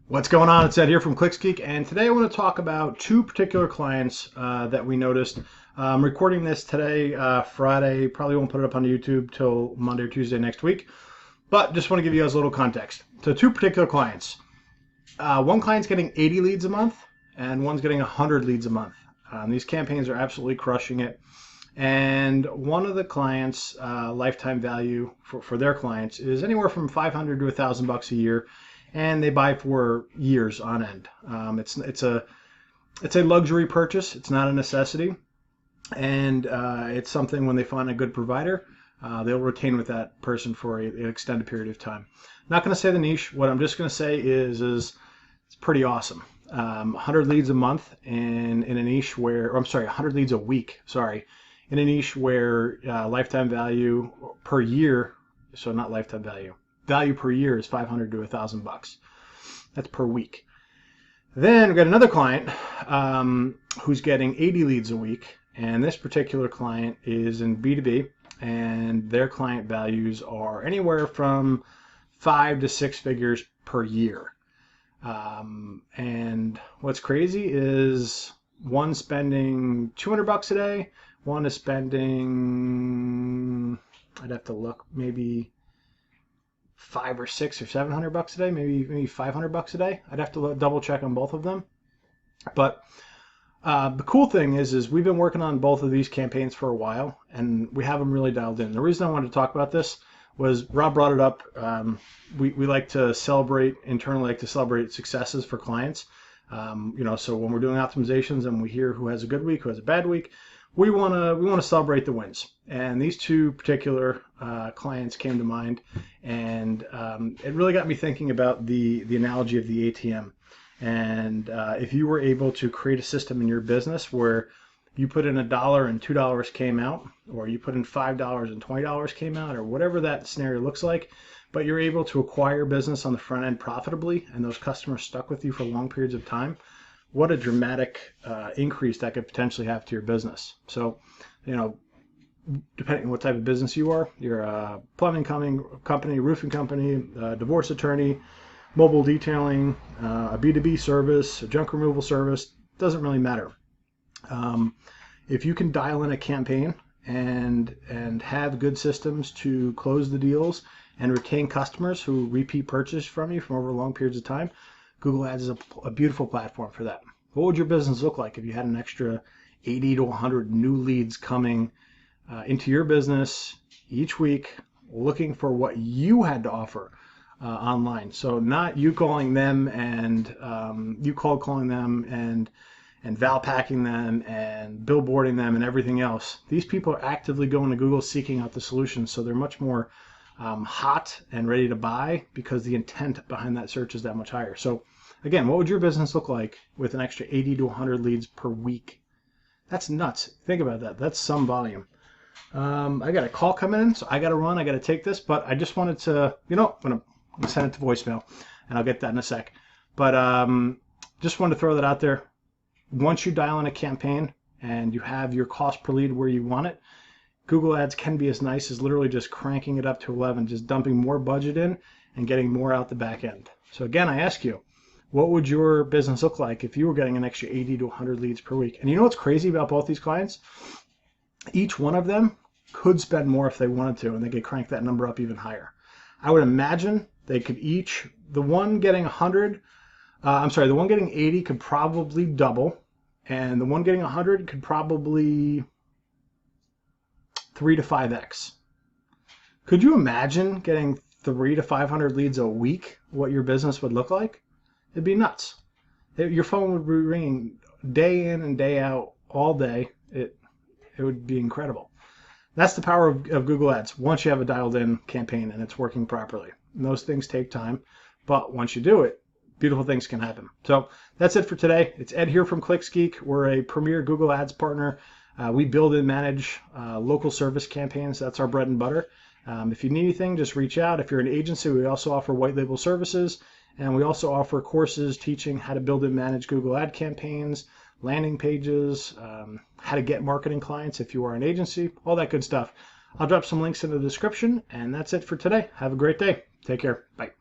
What's going on? It's Ed here from Clicks Geek, and today I want to talk about two particular clients that we noticed. I'm recording this today, Friday. Probably won't put it up on YouTube till Monday or Tuesday next week, but just want to give you guys a little context. So two particular clients. One client's getting 80 leads a month, and one's getting 100 leads a month. These campaigns are absolutely crushing it. And one of the clients' lifetime value for their clients is anywhere from $500 to $1,000 a year, and they buy for years on end. It's a luxury purchase. It's not a necessity, and it's something when they find a good provider, they'll retain with that person for an extended period of time. I'm not going to say the niche. What I'm just going to say is it's pretty awesome. 100 leads a month in a niche where, or I'm sorry, 100 leads a week. Sorry. In a niche where lifetime value per year, so not lifetime value per year is $500 to $1,000. That's per week. Then we've got another client who's getting 80 leads a week, and this particular client is in B2B, and their client values are anywhere from 5 to 6 figures per year. And what's crazy is one spending $200 a day. One is spending, I'd have to look, maybe $500 or $600 or $700 a day, maybe $500 a day. I'd have to double check on both of them. But the cool thing is we've been working on both of these campaigns for a while, and we have them really dialed in. The reason I wanted to talk about this was Rob brought it up. We like to celebrate, internally like to celebrate successes for clients. So when we're doing optimizations and we hear who has a good week, who has a bad week, we want to celebrate the wins. And these two particular clients came to mind, and it really got me thinking about the analogy of the ATM. And if you were able to create a system in your business where you put in $1 and $2 came out, or you put in $5 and $20 came out, or whatever that scenario looks like, but you're able to acquire business on the front end profitably, and those customers stuck with you for long periods of time, what a dramatic increase that could potentially have to your business. So, depending on what type of business you are, you're a plumbing company, roofing company, divorce attorney, mobile detailing, a B2B service, a junk removal service, doesn't really matter. If you can dial in a campaign and have good systems to close the deals and retain customers who repeat purchase from you from over long periods of time, Google Ads is a beautiful platform for that. What would your business look like if you had an extra 80 to 100 new leads coming into your business each week, looking for what you had to offer online? So not you calling them and you cold calling them and Valpacking them and billboarding them and everything else. These people are actively going to Google seeking out the solutions, so they're much more hot and ready to buy because the intent behind that search is that much higher. So again, what would your business look like with an extra 80 to 100 leads per week? That's nuts. Think about that. That's some volume. I got a call coming in, so I got to run. I got to take this, but I just wanted to, I'm going to send it to voicemail, and I'll get that in a sec. But just wanted to throw that out there. Once you dial in a campaign and you have your cost per lead where you want it, Google Ads can be as nice as literally just cranking it up to 11, just dumping more budget in and getting more out the back end. So again, I ask you, what would your business look like if you were getting an extra 80 to 100 leads per week? And you know what's crazy about both these clients? Each one of them could spend more if they wanted to, and they could crank that number up even higher. I would imagine they could each, the one getting 80 could probably double, and the one getting 100 could probably 3 to 5x. Could you imagine getting 300 to 500 leads a week, what your business would look like? It'd be nuts. Your phone would be ringing day in and day out all day. It would be incredible. That's the power of Google Ads once you have a dialed in campaign and it's working properly. And those things take time, but once you do it, beautiful things can happen. So that's it for today. It's Ed here from Clicks Geek. We're a premier Google Ads partner. We build and manage local service campaigns. That's our bread and butter. If you need anything, just reach out. If you're an agency, we also offer white label services, and we also offer courses teaching how to build and manage Google Ad campaigns, landing pages, how to get marketing clients if you are an agency, all that good stuff. I'll drop some links in the description, and that's it for today. Have a great day. Take care. Bye.